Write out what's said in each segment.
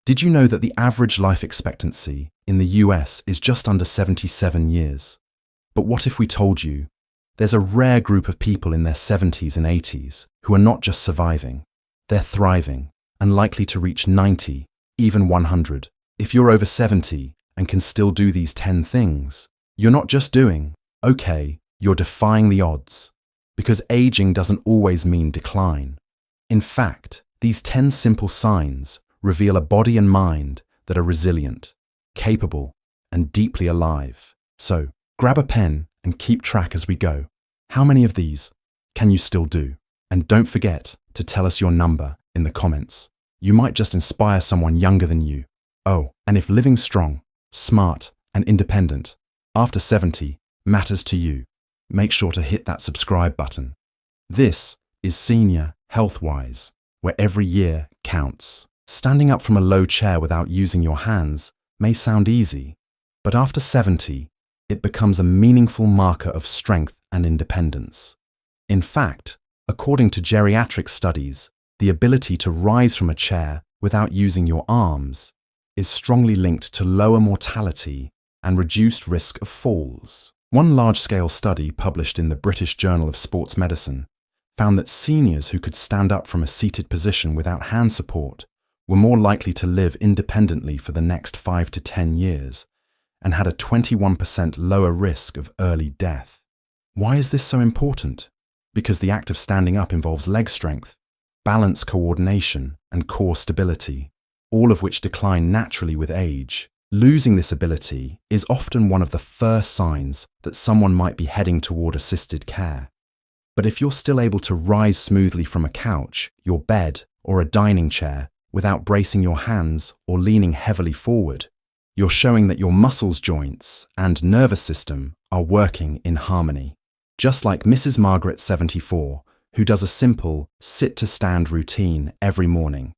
Did you know that the average life expectancy in the US is just under 77 years? But what if we told you there's a rare group of people in their 70s and 80s who are not just surviving, they're thriving and likely to reach 90, even 100. If you're over 70 and can still do these 10 things, you're not just doing okay, you're defying the odds. Because aging doesn't always mean decline. In fact, these 10 simple signs reveal a body and mind that are resilient, capable, and deeply alive. So, grab a pen and keep track as we go. How many of these can you still do? And don't forget to tell us your number in the comments. You might just inspire someone younger than you. Oh, and if living strong, smart, and independent after 70 matters to you, make sure to hit that subscribe button. This is Senior Healthwise, where every year counts. Standing up from a low chair without using your hands may sound easy, but after 70, it becomes a meaningful marker of strength and independence. In fact, according to geriatric studies, the ability to rise from a chair without using your arms is strongly linked to lower mortality and reduced risk of falls. One large-scale study published in the British Journal of Sports Medicine found that seniors who could stand up from a seated position without hand support were more likely to live independently for the next 5 to 10 years and had a 21% lower risk of early death. Why is this so important? Because the act of standing up involves leg strength, balance coordination, and core stability, all of which decline naturally with age. Losing this ability is often one of the first signs that someone might be heading toward assisted care. But if you're still able to rise smoothly from a couch, your bed, or a dining chair without bracing your hands or leaning heavily forward, you're showing that your muscles, joints, and nervous system are working in harmony. Just like Mrs. Margaret, 74, who does a simple sit-to-stand routine every morning,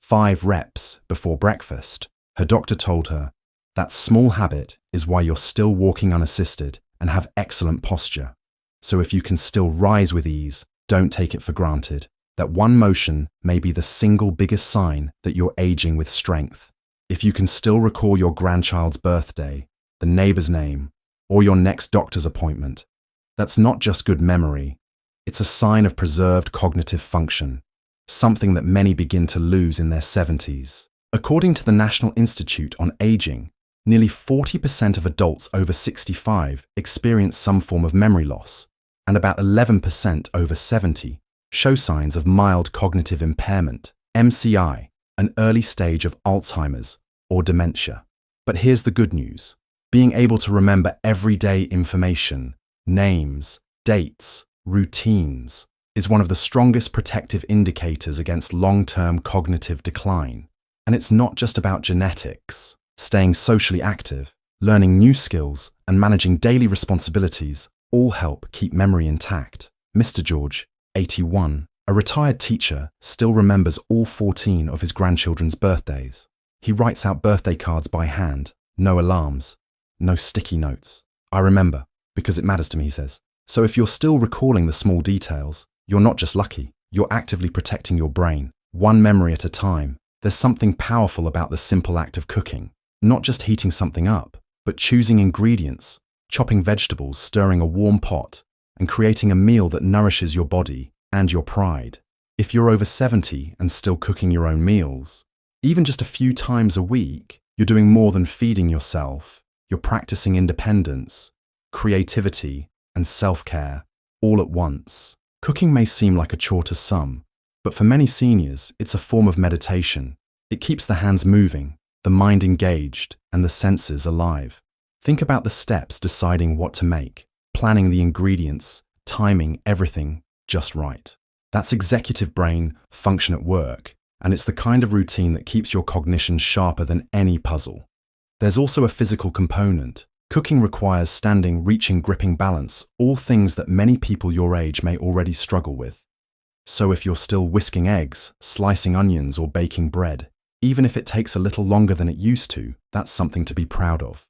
5 reps before breakfast. Her doctor told her, that small habit is why you're still walking unassisted and have excellent posture. So if you can still rise with ease, don't take it for granted. That one motion may be the single biggest sign that you're aging with strength. If you can still recall your grandchild's birthday, the neighbor's name, or your next doctor's appointment, that's not just good memory, it's a sign of preserved cognitive function, something that many begin to lose in their 70s. According to the National Institute on Aging, nearly 40% of adults over 65 experience some form of memory loss, and about 11% over 70 show signs of mild cognitive impairment, MCI, an early stage of Alzheimer's or dementia. But here's the good news. Being able to remember everyday information, names, dates, routines, is one of the strongest protective indicators against long-term cognitive decline. And it's not just about genetics. Staying socially active, learning new skills, and managing daily responsibilities all help keep memory intact. Mr. George, 81, a retired teacher, still remembers all 14 of his grandchildren's birthdays. He writes out birthday cards by hand, no alarms, no sticky notes. I remember, because it matters to me, he says. So if you're still recalling the small details, you're not just lucky, you're actively protecting your brain, one memory at a time. There's something powerful about the simple act of cooking, not just heating something up, but choosing ingredients, chopping vegetables, stirring a warm pot, and creating a meal that nourishes your body and your pride. If you're over 70 and still cooking your own meals, even just a few times a week, you're doing more than feeding yourself. You're practicing independence, creativity, and self-care all at once. Cooking may seem like a chore to some, but for many seniors, it's a form of meditation. It keeps the hands moving, the mind engaged, and the senses alive. Think about the steps deciding what to make, planning the ingredients, timing everything just right. That's executive brain function at work, and it's the kind of routine that keeps your cognition sharper than any puzzle. There's also a physical component. Cooking requires standing, reaching, gripping, balance, all things that many people your age may already struggle with. So if you're still whisking eggs, slicing onions, or baking bread, even if it takes a little longer than it used to, that's something to be proud of.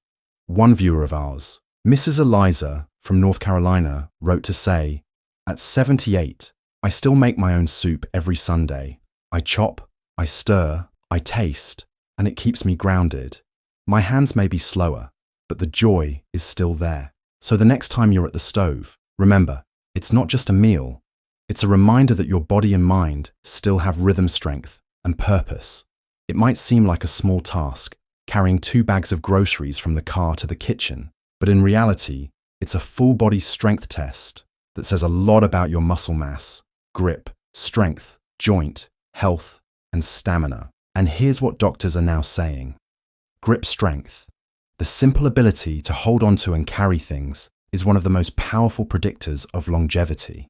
One viewer of ours, Mrs. Eliza from North Carolina, wrote to say, "At 78, I still make my own soup every Sunday. I chop, I stir, I taste, and it keeps me grounded. My hands may be slower, but the joy is still there. So the next time you're at the stove, remember, it's not just a meal. It's a reminder that your body and mind still have rhythm, strength, and purpose. It might seem like a small task, carrying 2 bags of groceries from the car to the kitchen, but in reality, it's a full-body strength test that says a lot about your muscle mass, grip, strength, joint, health, and stamina. And here's what doctors are now saying. Grip strength, the simple ability to hold onto and carry things, is one of the most powerful predictors of longevity.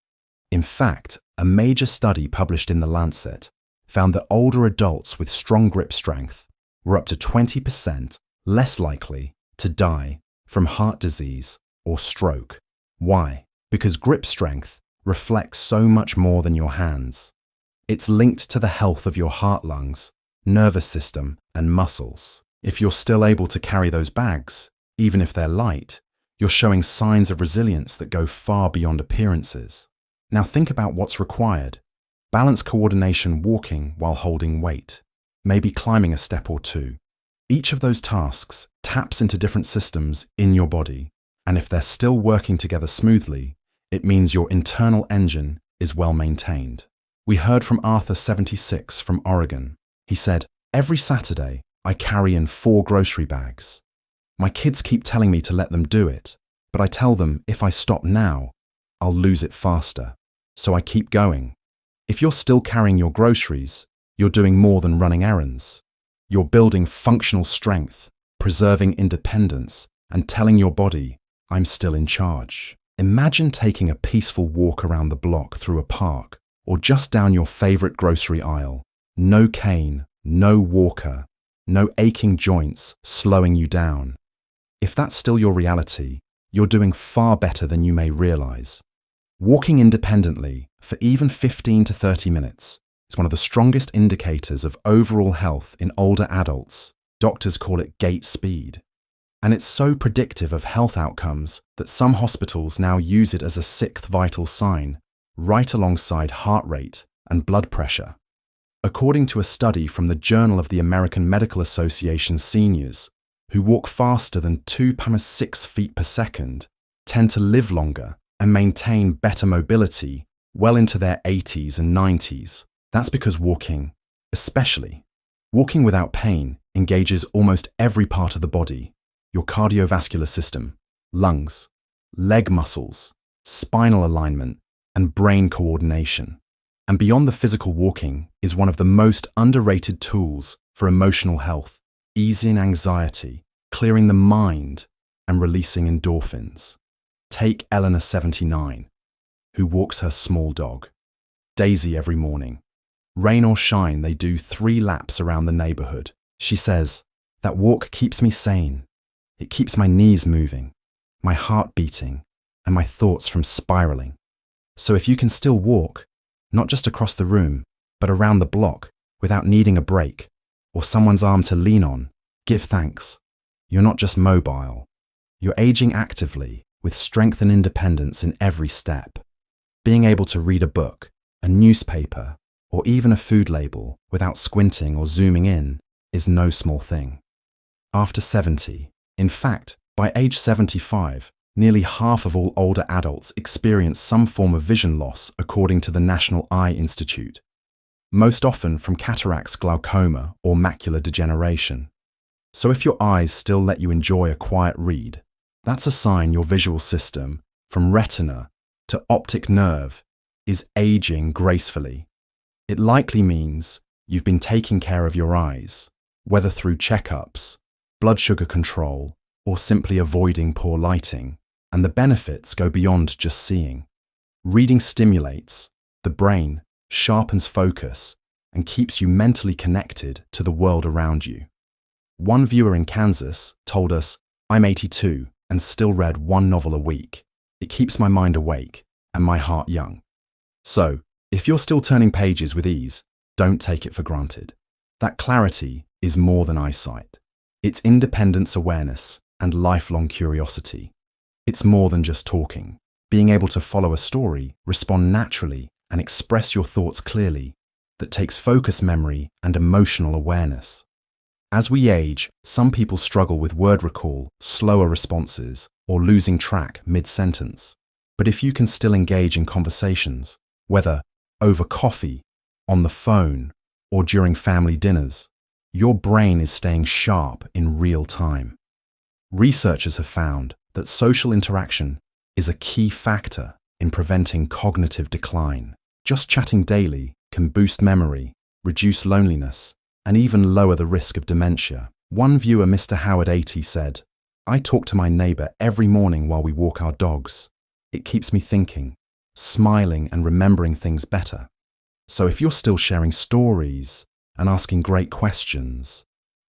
In fact, a major study published in The Lancet found that older adults with strong grip strength were up to 20% less likely to die from heart disease or stroke. Why? Because grip strength reflects so much more than your hands. It's linked to the health of your heart, lungs, nervous system, and muscles. If you're still able to carry those bags, even if they're light, you're showing signs of resilience that go far beyond appearances. Now think about what's required. Balance coordination walking while holding weight, maybe climbing a step or 2. Each of those tasks taps into different systems in your body, and if they're still working together smoothly, it means your internal engine is well maintained. We heard from Arthur, 76, from Oregon. He said, "Every Saturday, I carry in 4 grocery bags. My kids keep telling me to let them do it, but I tell them if I stop now, I'll lose it faster. So I keep going." If you're still carrying your groceries, you're doing more than running errands. You're building functional strength, preserving independence, and telling your body, "I'm still in charge." Imagine taking a peaceful walk around the block through a park, or just down your favorite grocery aisle. No cane, no walker, no aching joints slowing you down. If that's still your reality, you're doing far better than you may realize. Walking independently for even 15 to 30 minutes is one of the strongest indicators of overall health in older adults. Doctors call it gait speed. And it's so predictive of health outcomes that some hospitals now use it as a 6th vital sign, right alongside heart rate and blood pressure. According to a study from the Journal of the American Medical Association, seniors who walk faster than 2.6 feet per second tend to live longer and maintain better mobility well into their 80s and 90s. That's because walking, especially walking without pain, engages almost every part of the body: your cardiovascular system, lungs, leg muscles, spinal alignment, and brain coordination. And beyond the physical, walking is one of the most underrated tools for emotional health, easing anxiety, clearing the mind, and releasing endorphins. Take Eleanor, 79, who walks her small dog, Daisy, every morning. Rain or shine, they do 3 laps around the neighborhood. She says, "That walk keeps me sane. It keeps my knees moving, my heart beating, and my thoughts from spiraling." So if you can still walk, not just across the room, but around the block without needing a break or someone's arm to lean on, give thanks. You're not just mobile. You're aging actively, with strength and independence in every step. Being able to read a book, a newspaper, or even a food label without squinting or zooming in is no small thing. After 70, in fact, by age 75, nearly half of all older adults experience some form of vision loss, according to the National Eye Institute, most often from cataracts, glaucoma, or macular degeneration. So if your eyes still let you enjoy a quiet read, that's a sign your visual system, from retina to optic nerve, is aging gracefully. It likely means you've been taking care of your eyes, whether through checkups, blood sugar control, or simply avoiding poor lighting, and the benefits go beyond just seeing. Reading stimulates the brain, sharpens focus, and keeps you mentally connected to the world around you. One viewer in Kansas told us, "I'm 82 and still read 1 novel a week. It keeps my mind awake and my heart young." So, if you're still turning pages with ease, don't take it for granted. That clarity is more than eyesight. It's independence awareness and lifelong curiosity. It's more than just talking. Being able to follow a story, respond naturally, and express your thoughts clearly, that takes focus, memory, and emotional awareness. As we age, some people struggle with word recall, slower responses, or losing track mid-sentence. But if you can still engage in conversations, whether over coffee, on the phone, or during family dinners, your brain is staying sharp in real time. Researchers have found that social interaction is a key factor in preventing cognitive decline. Just chatting daily can boost memory, reduce loneliness, and even lower the risk of dementia. One viewer, Mr. Howard 80, said, "I talk to my neighbor every morning while we walk our dogs. It keeps me thinking, smiling, and remembering things better." So if you're still sharing stories and asking great questions,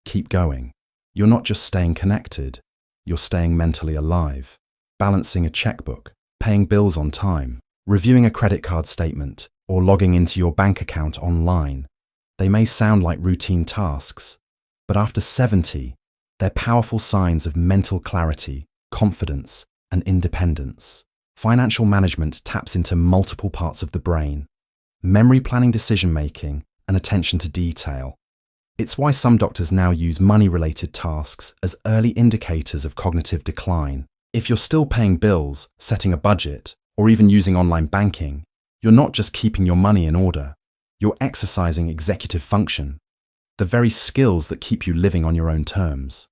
keep going. You're not just staying connected, you're staying mentally alive. Balancing a checkbook, paying bills on time, reviewing a credit card statement, or logging into your bank account online. They may sound like routine tasks, but after 70, they're powerful signs of mental clarity, confidence, and independence. Financial management taps into multiple parts of the brain: memory, planning, decision-making, and attention to detail. It's why some doctors now use money-related tasks as early indicators of cognitive decline. If you're still paying bills, setting a budget, or even using online banking, you're not just keeping your money in order. You're exercising executive function, the very skills that keep you living on your own terms.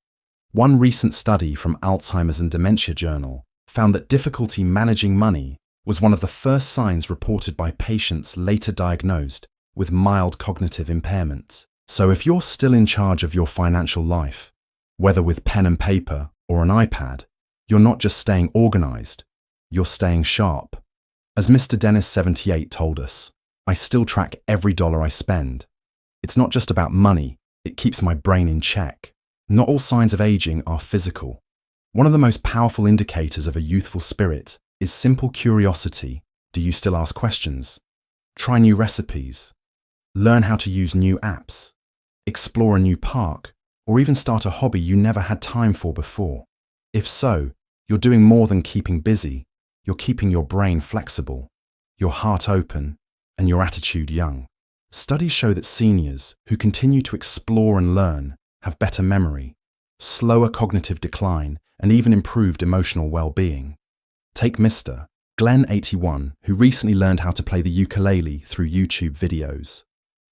One recent study from Alzheimer's and Dementia Journal found that difficulty managing money was one of the first signs reported by patients later diagnosed with mild cognitive impairment. So if you're still in charge of your financial life, whether with pen and paper or an iPad, you're not just staying organized, you're staying sharp. As Mr. Dennis 78 told us, "I still track every dollar I spend. It's not just about money, it keeps my brain in check." Not all signs of aging are physical. One of the most powerful indicators of a youthful spirit is simple curiosity. Do you still ask questions? Try new recipes? Learn how to use new apps? Explore a new park? Or even start a hobby you never had time for before? If so, you're doing more than keeping busy. You're keeping your brain flexible, your heart open, and your attitude young. Studies show that seniors who continue to explore and learn have better memory, slower cognitive decline, and even improved emotional well-being. Take Mr. Glenn 81, who recently learned how to play the ukulele through YouTube videos.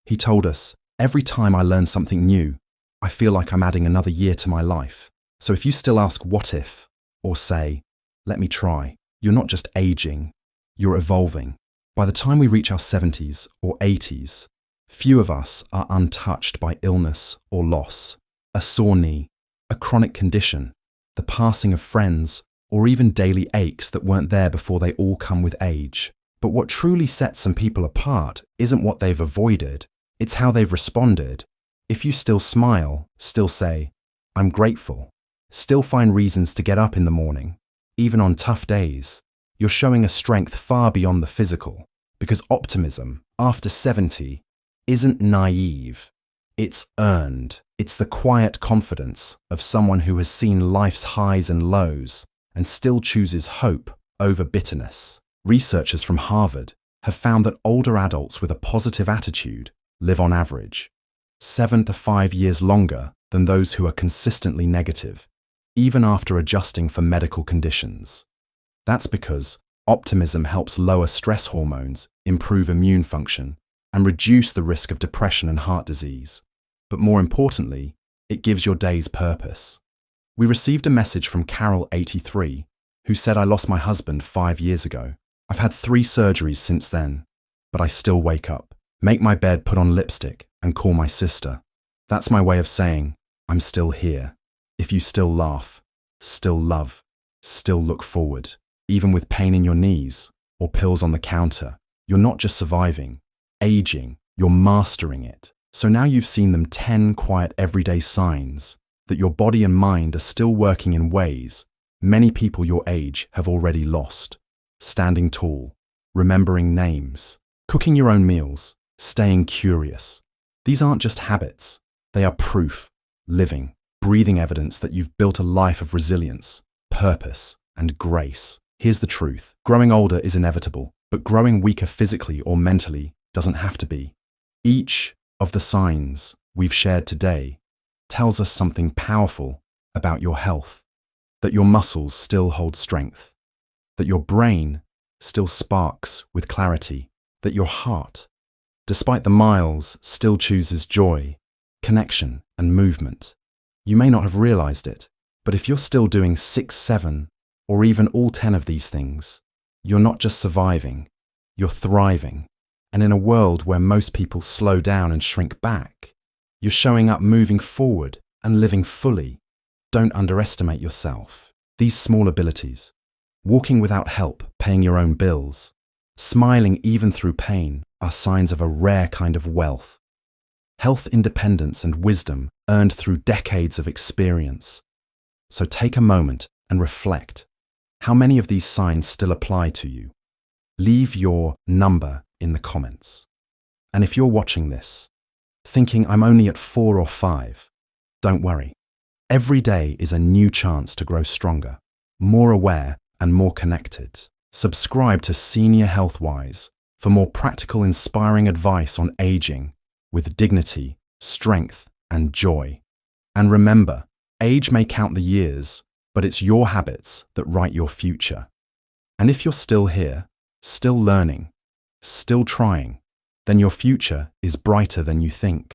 He told us, "Every time I learn something new, I feel like I'm adding another year to my life." So if you still ask what if, or say, "Let me try," you're not just aging, you're evolving. By the time we reach our 70s or 80s, few of us are untouched by illness or loss, a sore knee, a chronic condition, the passing of friends, or even daily aches that weren't there before. They all come with age. But what truly sets some people apart isn't what they've avoided, it's how they've responded. If you still smile, still say, "I'm grateful," still find reasons to get up in the morning, even on tough days, you're showing a strength far beyond the physical, because optimism, after 70, isn't naive, it's earned. It's the quiet confidence of someone who has seen life's highs and lows and still chooses hope over bitterness. Researchers from Harvard have found that older adults with a positive attitude live on average 7 to 5 years longer than those who are consistently negative, even after adjusting for medical conditions. That's because optimism helps lower stress hormones, improve immune function, and reduce the risk of depression and heart disease. But more importantly, it gives your days purpose. We received a message from Carol 83, who said, "I lost my husband 5 years ago. I've had 3 surgeries since then, but I still wake up, make my bed, put on lipstick, and call my sister. That's my way of saying, I'm still here. If you still laugh, still love, still look forward, even with pain in your knees or pills on the counter, you're not just surviving, aging, you're mastering it." So now you've seen them 10 quiet everyday signs that your body and mind are still working in ways many people your age have already lost. Standing tall, remembering names, cooking your own meals, staying curious. These aren't just habits, they are proof, living, breathing evidence that you've built a life of resilience, purpose, and grace. Here's the truth. Growing older is inevitable, but growing weaker physically or mentally doesn't have to be. Each of the signs we've shared today tells us something powerful about your health, that your muscles still hold strength, that your brain still sparks with clarity, that your heart, despite the miles, still chooses joy, connection, and movement. You may not have realized it, but if you're still doing 6, 7, or even all 10 of these things, you're not just surviving, you're thriving. And in a world where most people slow down and shrink back, you're showing up, moving forward, and living fully. Don't underestimate yourself. These small abilities, walking without help, paying your own bills, smiling even through pain, are signs of a rare kind of wealth. Health, independence, and wisdom earned through decades of experience. So take a moment and reflect. How many of these signs still apply to you? Leave your number in the comments. And if you're watching this, thinking I'm only at 4 or 5, don't worry. Every day is a new chance to grow stronger, more aware, and more connected. Subscribe to Senior Healthwise for more practical, inspiring advice on aging with dignity, strength, and joy. And remember, age may count the years, but it's your habits that write your future. And if you're still here, still learning, still trying, then your future is brighter than you think.